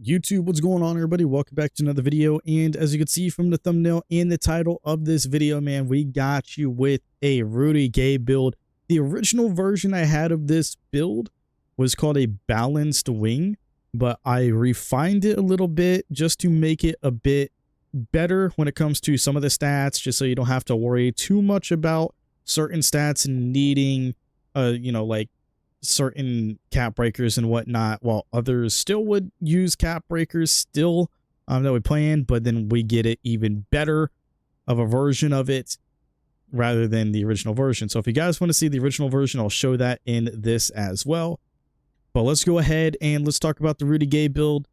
YouTube, what's going on, everybody? Welcome back to another video. And as you can see from the thumbnail and the title of this video, man, we got you with a Rudy Gay build. The original version I had of this build was called a balanced wing, but I refined it a little bit just to make it a bit better when it comes to some of the stats, just so you don't have to worry too much about certain stats and needing like certain cap breakers and whatnot, while others still would use cap breakers still that we planned, but then we get it even better of a version of it rather than the original version. So if you guys want to see the original version, I'll show that in this as well. But let's go ahead and let's talk about the Rudy Gay build,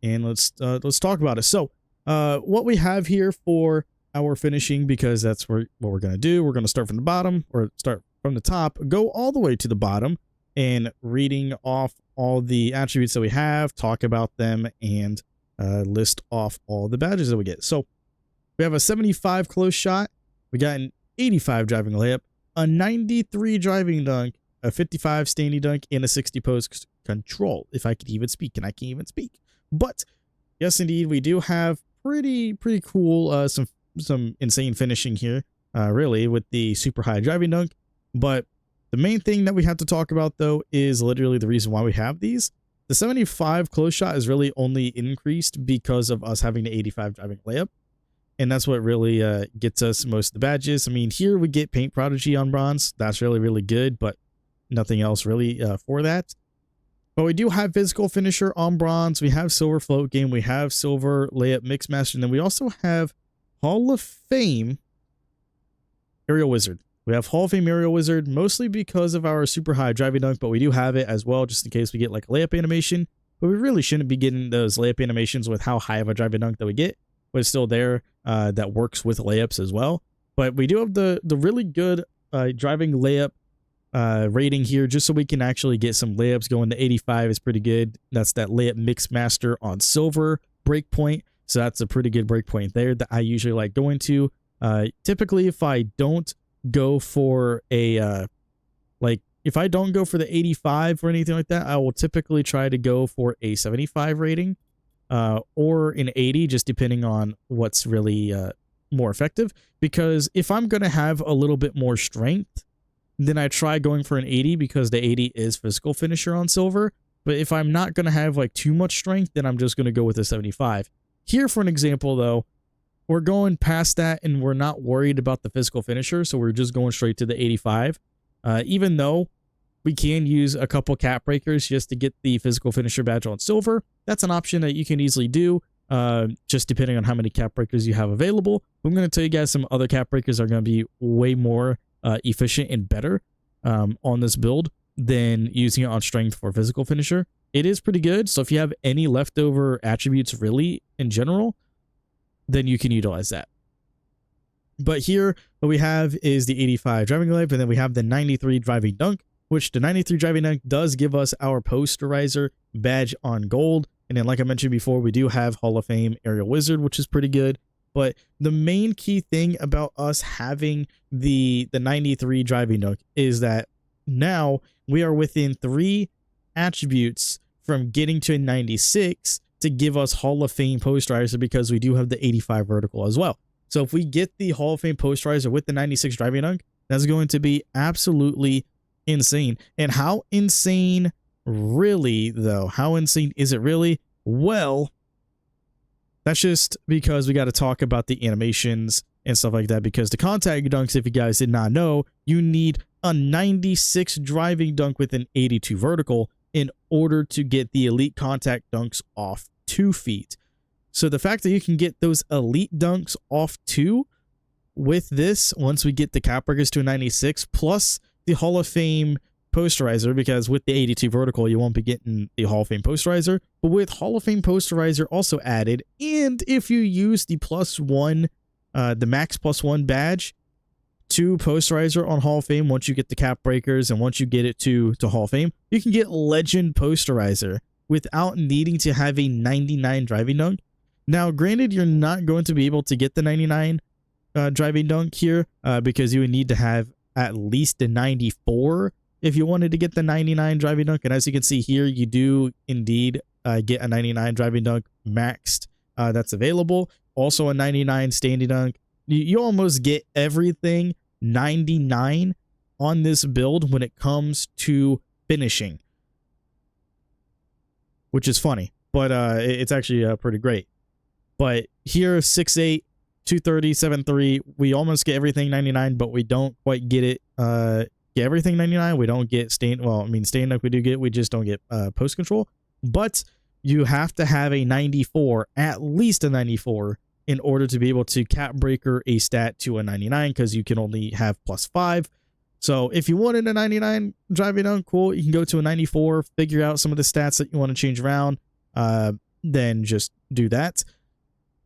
and let's talk about it. So what we have here for our finishing, because that's what we're going to do, we're going to start from the bottom, or start from the top, go all the way to the bottom, and reading off all the attributes that we have, talk about them, and list off all the badges that we get. So we have a 75 close shot, we got an 85 driving layup, a 93 driving dunk, a 55 standing dunk, and a 60 post control. If I could even speak, and I can't even speak. But yes, indeed, we do have pretty cool some insane finishing here, really, with the super high driving dunk. But the main thing that we have to talk about, though, is literally the reason why we have these. The 75 close shot is really only increased because of us having the 85 driving layup. And that's what really gets us most of the badges. I mean, here we get Paint Prodigy on bronze. That's really good, but nothing else really for that. But we do have Physical Finisher on bronze. We have Silver Float Game. We have Silver Layup Mix Master. And then we also have Hall of Fame Aerial Wizard. We have Hall of Fame Aerial Wizard mostly because of our super high driving dunk, but we do have it as well just in case we get like a layup animation. But we really shouldn't be getting those layup animations with how high of a driving dunk that we get, but it's still there that works with layups as well. But we do have the really good driving layup rating here, just so we can actually get some layups going. The 85 is pretty good. That's that layup mix master on silver breakpoint. So that's a pretty good breakpoint there that I usually like going to. Typically, if I don't go for a if I don't go for the 85 or anything like that, I will typically try to go for a 75 rating or an 80, just depending on what's really more effective. Because if I'm going to have a little bit more strength, then I try going for an 80, because the 80 is Physical Finisher on silver. But if I'm not going to have like too much strength, then I'm just going to go with a 75. Here, for an example, though, we're going past that and we're not worried about the Physical Finisher, so we're just going straight to the 85. Even though we can use a couple cap breakers just to get the Physical Finisher badge on silver, that's an option that you can easily do, just depending on how many cap breakers you have available. I'm going to tell you guys some other cap breakers that are going to be way more efficient and better on this build than using it on strength for Physical Finisher. It is pretty good, so if you have any leftover attributes really in general, then you can utilize that. But here, what we have is the 85 driving layup, and then we have the 93 driving dunk, which the 93 driving dunk does give us our posterizer badge on gold. And then, like I mentioned before, we do have Hall of Fame Aerial Wizard, which is pretty good. But the main key thing about us having the 93 driving dunk is that now we are within 3 attributes from getting to a 96 to give us Hall of Fame posterizer, because we do have the 85 vertical as well. So if we get the Hall of Fame posterizer with the 96 driving dunk, that's going to be absolutely insane. And how insane really, though? How insane is it really? Well, that's just because we got to talk about the animations and stuff like that, because the contact dunks, if you guys did not know, you need a 96 driving dunk with an 82 vertical in order to get the elite contact dunks off 2 feet. So the fact that you can get those elite dunks off 2 with this, once we get the cap breakers to a 96, plus the Hall of Fame posterizer, because with the 82 vertical, you won't be getting the Hall of Fame posterizer, but with Hall of Fame posterizer also added, and if you use the +1, the max +1 badge to posterizer on Hall of Fame, once you get the cap breakers and once you get it to Hall of Fame, you can get legend posterizer without needing to have a 99 driving dunk. Now, granted, you're not going to be able to get the 99 driving dunk here because you would need to have at least a 94 if you wanted to get the 99 driving dunk. And as you can see here, you do indeed get a 99 driving dunk maxed. That's available. Also a 99 standing dunk. You almost get everything 99 on this build when it comes to finishing, which is funny, but it's actually pretty great. But here, 6'8", 230, 7'3", we almost get everything 99, but we don't quite get it. Get everything 99. We don't get stand. Well, I mean, stand up we do get. We just don't get post control. But you have to have a 94, at least a 94, in order to be able to cap breaker a stat to a 99, because you can only have +5. So if you wanted a 99 driving dunk, cool, you can go to a 94, figure out some of the stats that you want to change around, then just do that.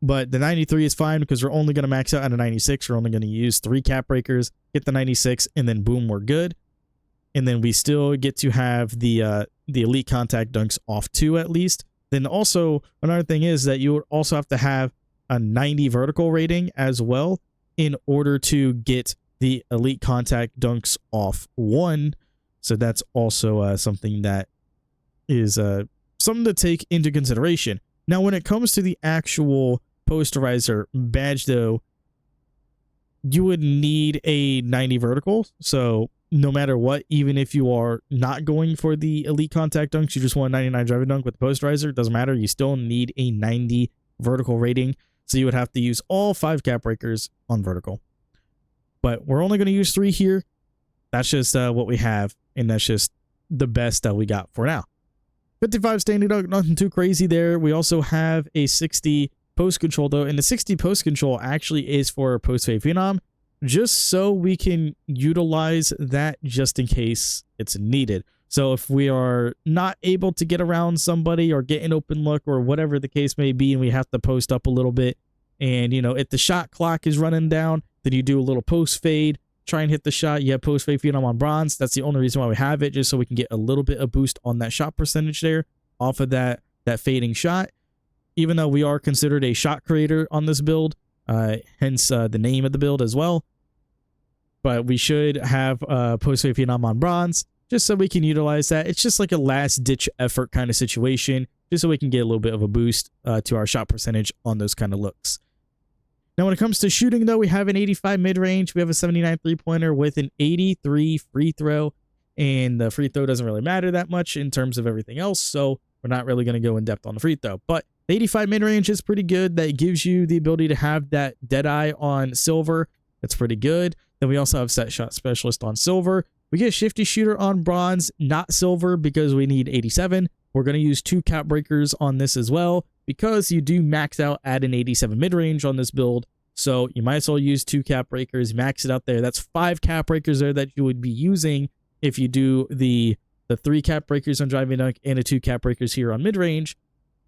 But the 93 is fine because we're only going to max out at a 96. We're only going to use 3 cap breakers, get the 96, and then boom, we're good. And then we still get to have the elite contact dunks off too, at least. Then also, another thing is that you would also have to have a 90 vertical rating as well in order to get the elite contact dunks off 1. So that's also something that is something to take into consideration. Now, when it comes to the actual posterizer badge, though, you would need a 90 vertical. So no matter what, even if you are not going for the elite contact dunks, you just want a 99 driving dunk with the posterizer, it doesn't matter. You still need a 90 vertical rating. So you would have to use all 5 cap breakers on vertical. But we're only going to use 3 here. That's just what we have, and that's just the best that we got for now. 55 standing dunk, nothing too crazy there. We also have a 60 post control, though, and the 60 post control actually is for post fade phenom, just so we can utilize that just in case it's needed. So if we are not able to get around somebody or get an open look or whatever the case may be, and we have to post up a little bit, and if the shot clock is running down, then you do a little post fade, try and hit the shot. You have post fade phenom on bronze. That's the only reason why we have it, just so we can get a little bit of boost on that shot percentage there off of that fading shot. Even though we are considered a shot creator on this build, hence the name of the build as well. But we should have post fade phenom on bronze, just so we can utilize that. It's just like a last ditch effort kind of situation, just so we can get a little bit of a boost to our shot percentage on those kind of looks. Now, when it comes to shooting, though, we have an 85 mid-range. We have a 79 three-pointer with an 83 free throw. And the free throw doesn't really matter that much in terms of everything else, so we're not really going to go in depth on the free throw. But the 85 mid-range is pretty good. That gives you the ability to have that dead eye on silver. That's pretty good. Then we also have set shot specialist on silver. We get shifty shooter on bronze, not silver, because we need 87. We're going to use 2 cap breakers on this as well, because you do max out at an 87 mid-range on this build. So you might as well use 2 cap breakers, max it out there. That's 5 cap breakers there that you would be using if you do the 3 cap breakers on driving dunk and the 2 cap breakers here on mid-range.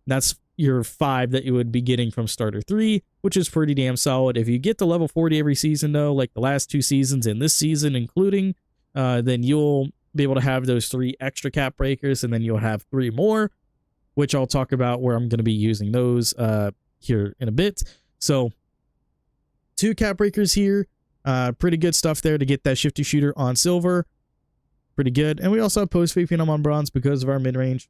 That's your 5 that you would be getting from starter 3, which is pretty damn solid. If you get to level 40 every season, though, like the last 2 seasons and this season including, then you'll be able to have those 3 extra cap breakers, and then you'll have 3 more, which I'll talk about where I'm going to be using those here in a bit. So 2 cap breakers here, pretty good stuff there to get that shifty shooter on silver. Pretty good. And we also have post fade phenom on bronze because of our mid-range.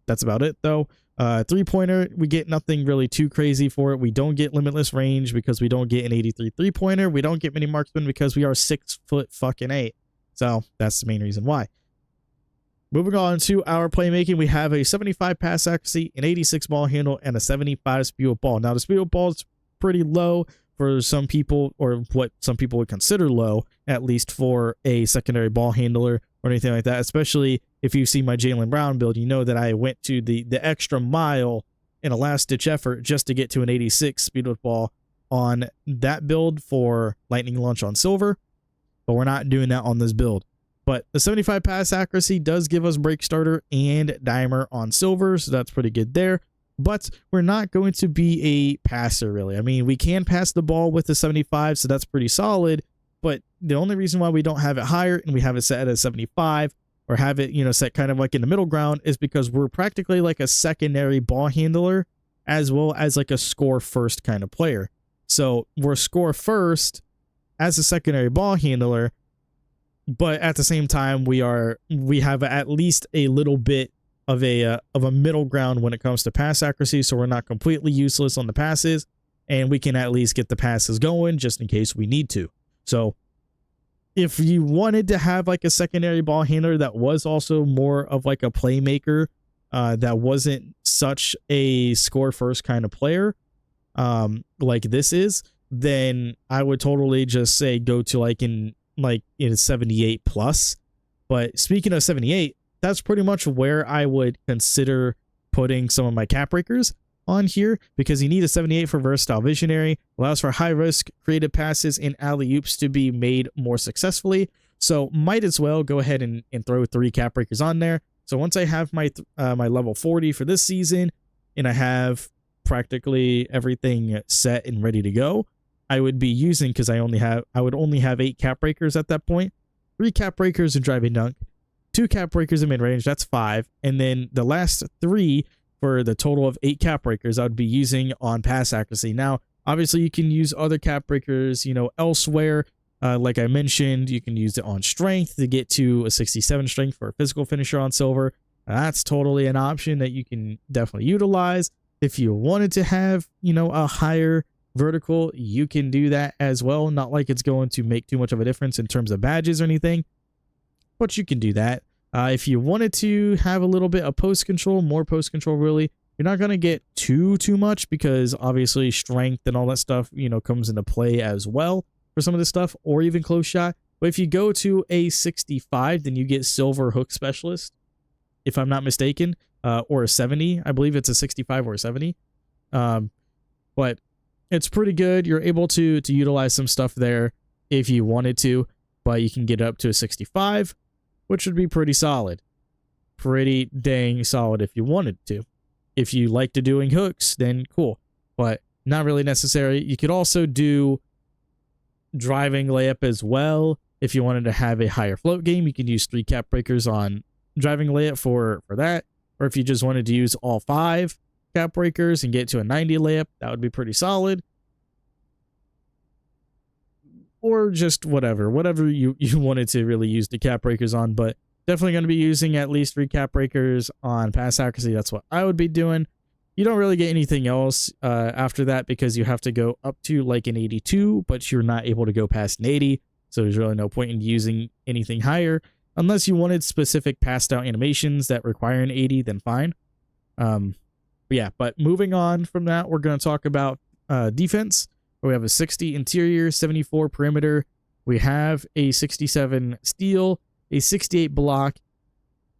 That's about it, though. 3-pointer, we get nothing really too crazy for it. We don't get limitless range because we don't get an 83 3-pointer. We don't get mini marksman because we are 6'8". So that's the main reason why. Moving on to our playmaking, we have a 75 pass accuracy, an 86 ball handle, and a 75 speed with ball. Now, the speed with ball is pretty low for some people, or what some people would consider low, at least for a secondary ball handler or anything like that. Especially if you see my Jaylen Brown build, you know that I went to the extra mile in a last-ditch effort just to get to an 86 speed with ball on that build for lightning launch on silver, but we're not doing that on this build. But the 75 pass accuracy does give us break starter and dimer on silver, so that's pretty good there. But we're not going to be a passer, really. I mean, we can pass the ball with the 75, so that's pretty solid. But the only reason why we don't have it higher and we have it set at a 75 or have it, set kind of like in the middle ground is because we're practically like a secondary ball handler as well as like a score first kind of player. So we're score first as a secondary ball handler, but at the same time, we have at least a little bit of a middle ground when it comes to pass accuracy, so we're not completely useless on the passes, and we can at least get the passes going just in case we need to. So if you wanted to have like a secondary ball handler that was also more of like a playmaker, that wasn't such a score first kind of player, like this is, then I would totally just say go to like in 78 plus. But speaking of 78, that's pretty much where I would consider putting some of my cap breakers on here, because you need a 78 for versatile visionary, allows for high risk creative passes and alley-oops to be made more successfully. So might as well go ahead and throw 3 cap breakers on there. So once I have my my level 40 for this season, and I have practically everything set and ready to go, I would be using, because I would only have 8 cap breakers at that point, 3 cap breakers in driving dunk, 2 cap breakers in mid-range, that's 5, and then the last 3 for the total of 8 cap breakers I would be using on pass accuracy. Now, obviously you can use other cap breakers, elsewhere. Like I mentioned, you can use it on strength to get to a 67 strength for a physical finisher on silver. That's totally an option that you can definitely utilize. If you wanted to have, a higher vertical, you can do that as well. Not like it's going to make too much of a difference in terms of badges or anything, but you can do that. If you wanted to have a little bit of post control, more post control, really, you're not going to get too much, because obviously strength and all that stuff, comes into play as well for some of this stuff, or even close shot. But if you go to a 65, then you get silver hook specialist, if I'm not mistaken, or a 70. I believe it's a 65 or a 70. But it's pretty good. You're able to utilize some stuff there if you wanted to, but you can get up to a 65, which would be pretty solid. Pretty dang solid if you wanted to. If you like to doing hooks, then cool, but not really necessary. You could also do driving layup as well. If you wanted to have a higher float game, you can use 3 cap breakers on driving layup for that. Or if you just wanted to use all 5 cap breakers and get to a 90 layup, that would be pretty solid. Or just whatever you wanted to really use the cap breakers on, but definitely going to be using at least 3 cap breakers on pass accuracy. That's what I would be doing. You don't really get anything else after that, because you have to go up to like an 82, but you're not able to go past an 80. So there's really no point in using anything higher, unless you wanted specific passed out animations that require an 80, then fine. But moving on from that, we're going to talk about defense. We have a 60 interior, 74 perimeter. We have a 67 steal, a 68 block.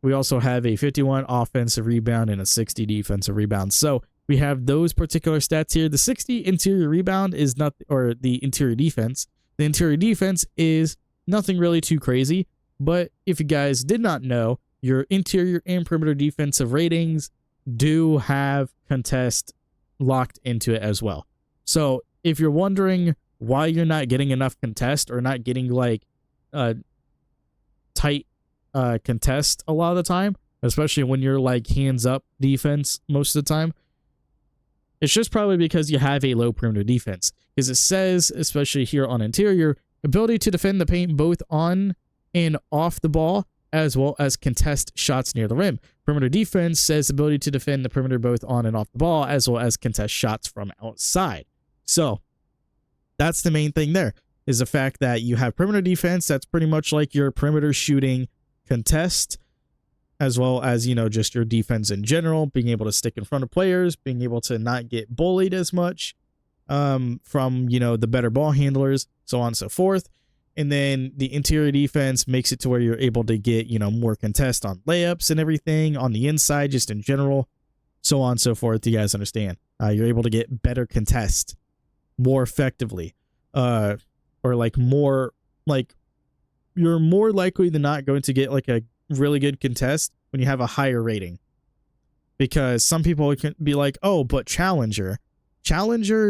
We also have a 51 offensive rebound and a 60 defensive rebound. So we have those particular stats here. The 60 interior rebound is not, or the interior defense. The interior defense is nothing really too crazy. But if you guys did not know, your interior and perimeter defensive ratings do have contest locked into it as well. So if you're wondering why you're not getting enough contest, or not getting like tight contest a lot of the time, especially when you're like hands up defense most of the time, it's just probably because you have a low perimeter defense. Because it says, especially here on interior, ability to defend the paint both on and off the ball, as well as contest shots near the rim. Perimeter defense says ability to defend the perimeter both on and off the ball, as well as contest shots from outside. So that's the main thing there, is the fact that you have perimeter defense. That's pretty much like your perimeter shooting contest, as well as, just your defense in general, being able to stick in front of players, being able to not get bullied as much from, the better ball handlers, so on and so forth. And then the interior defense makes it to where you're able to get, more contest on layups and everything on the inside, just in general, so on and so forth. You guys understand? You're able to get better contest more effectively, or like more, like you're more likely than not going to get like a really good contest when you have a higher rating. Because some people can be like, oh, but Challenger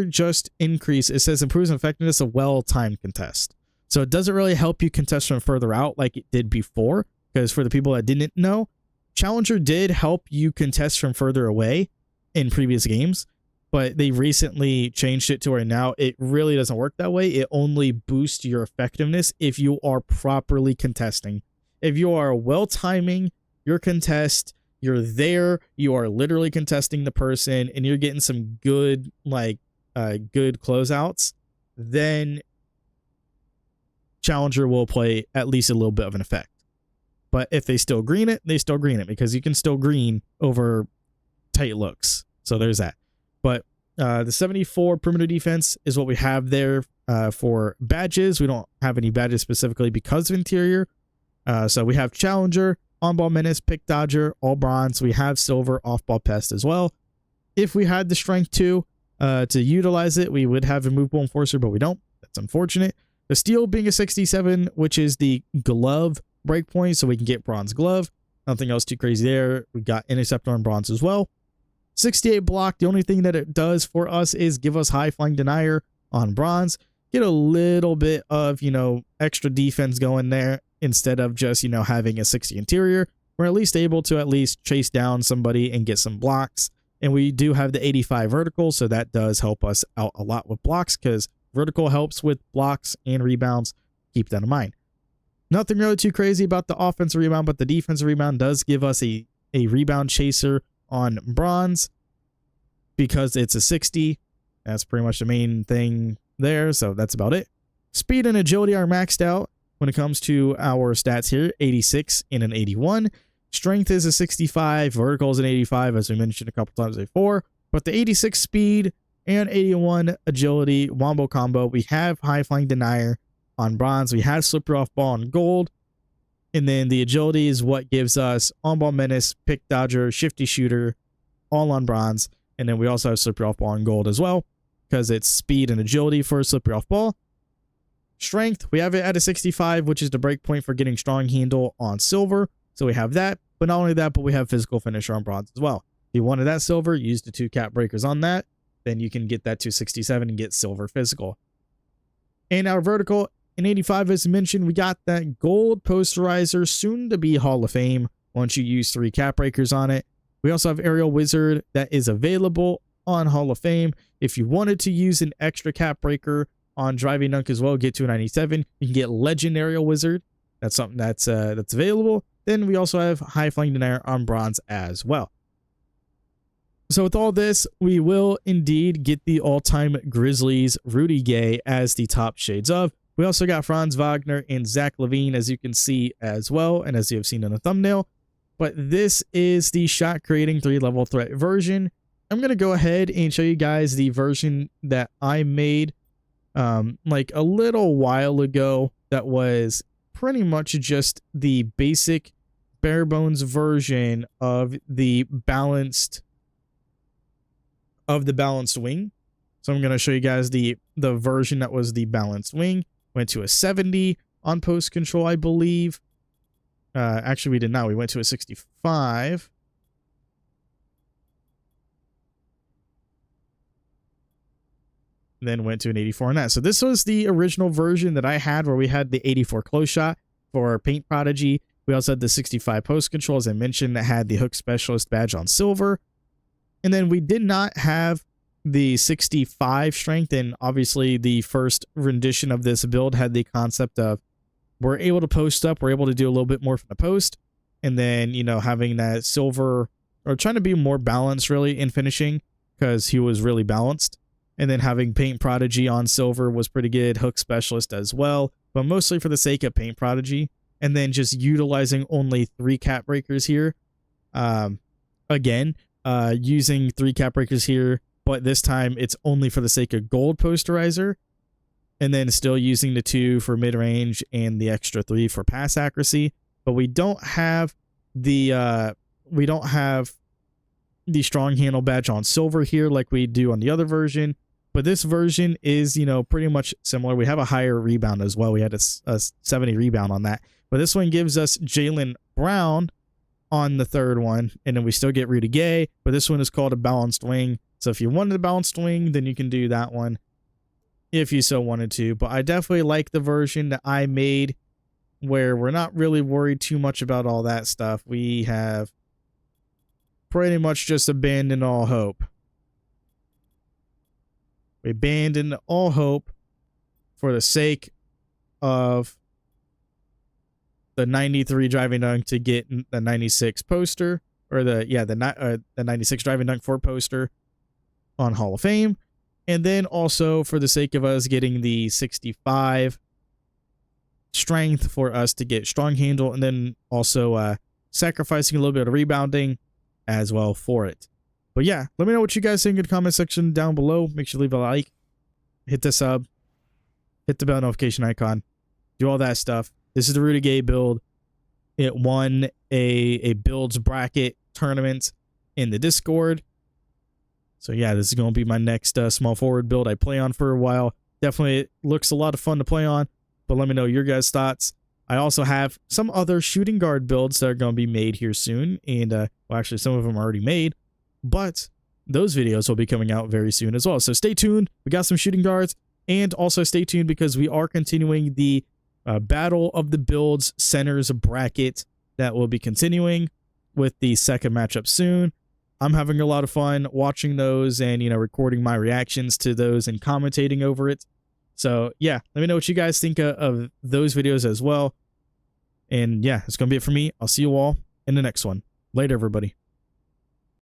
just increase. It says improves effectiveness of well-timed contest. So it doesn't really help you contest from further out like it did before. Because for the people that didn't know, Challenger did help you contest from further away in previous games, but they recently changed it to where now it really doesn't work that way. It only boosts your effectiveness if you are properly contesting. If you are well timing your contest, you're there, you are literally contesting the person, and you're getting some good, good closeouts, then challenger will play at least a little bit of an effect. But if they still green it, they still green it, because you can still green over tight looks. So there's that. But the 74 perimeter defense is what we have there for badges. We don't have any badges specifically because of interior. So we have challenger, on-ball menace, pick dodger, all bronze. We have silver, off-ball pest as well. If we had the strength to utilize it, we would have a movable enforcer, but we don't. That's unfortunate. The steal being a 67, which is the glove breakpoint, so we can get bronze glove. Nothing else too crazy there. We got interceptor on bronze as well. 68 block. The only thing that it does for us is give us high flying denier on bronze. Get a little bit of, extra defense going there instead of just, having a 60 interior. We're at least able to at least chase down somebody and get some blocks. And we do have the 85 vertical, so that does help us out a lot with blocks, because vertical helps with blocks and rebounds. Keep that in mind. Nothing really too crazy about the offensive rebound, but the defensive rebound does give us a rebound chaser on bronze because it's a 60. That's pretty much the main thing there, so that's about it. Speed and agility are maxed out when it comes to our stats here, 86 and an 81. Strength is a 65, vertical is an 85, as we mentioned a couple times before. But the 86 speed and 81 agility wombo combo, we have high flying denier on bronze. We have slippery off ball on gold. And then the agility is what gives us on-ball menace, pick dodger, shifty shooter, all on bronze. And then we also have slippery off ball on gold as well, because it's speed and agility for slippery off ball. Strength, we have it at a 65, which is the break point for getting strong handle on silver. So we have that. But not only that, but we have physical finisher on bronze as well. If you wanted that silver, use the 2 cap breakers on that. Then you can get that to 67 and get silver physical. And our vertical, in 85, as mentioned, we got that gold posterizer, soon to be Hall of Fame once you use 3 cap breakers on it. We also have Aerial Wizard that is available on Hall of Fame. If you wanted to use an extra cap breaker on driving dunk as well, get to a 97. You can get Legend Aerial Wizard. That's something that's available. Then we also have High Flying Denier on bronze as well. So with all this, we will indeed get the all-time Grizzlies Rudy Gay as the top shades of. We also got Franz Wagner and Zach LaVine, as you can see as well, and as you have seen in the thumbnail. But this is the shot creating 3-level threat version. I'm going to go ahead and show you guys the version that I made like a little while ago that was pretty much just the basic bare bones version of the balanced wing. So I'm going to show you guys the version that was the balanced wing. Went to a 70 on post control, I believe. Actually, we did not. We went to a 65. Then went to an 84 on that. So this was the original version that I had, where we had the 84 close shot for Paint Prodigy. We also had the 65 post control, as I mentioned, that had the hook specialist badge on silver. And then we did not have the 65 strength, and obviously the first rendition of this build had the concept of we're able to post up, we're able to do a little bit more from the post, and then, having that silver, or trying to be more balanced really in finishing, because he was really balanced. And then having Paint Prodigy on silver was pretty good, hook specialist as well, but mostly for the sake of Paint Prodigy. And then just utilizing only 3 cap breakers here. Again, using 3 cap breakers here, but this time it's only for the sake of gold posterizer. And then still using the 2 for mid-range and the extra 3 for pass accuracy. But we don't have the strong handle badge on silver here like we do on the other version. But this version is, pretty much similar. We have a higher rebound as well. We had a 70 rebound on that. But this one gives us Jaylen Brown on the third one. And then we still get Rudy Gay. But this one is called a balanced wing. So if you wanted a balanced wing, then you can do that one if you so wanted to. But I definitely like the version that I made, where we're not really worried too much about all that stuff. We have pretty much just abandoned all hope. We abandoned all hope for the sake of the 93 driving dunk to get the 96 poster, or the 96 drive and dunk 4 poster on Hall of Fame. And then also for the sake of us getting the 65 strength for us to get strong handle, and then also sacrificing a little bit of rebounding as well for it. But yeah, let me know what you guys think in the comment section down below. Make sure to leave a like, hit the sub, hit the bell notification icon, do all that stuff. This is the Rudy Gay build. It won a builds bracket tournament in the Discord. So yeah, this is going to be my next small forward build I play on for a while. Definitely looks a lot of fun to play on, but let me know your guys' thoughts. I also have some other shooting guard builds that are going to be made here soon. And well, actually some of them are already made, but those videos will be coming out very soon as well. So stay tuned. We got some shooting guards, and also stay tuned because we are continuing the Battle of the Builds Centers bracket that will be continuing with the second matchup soon. I'm having a lot of fun watching those and, you know, recording my reactions to those and commentating over it. So yeah, let me know what you guys think of those videos as well. And yeah, it's going to be it for me. I'll see you all in the next one. Later, everybody.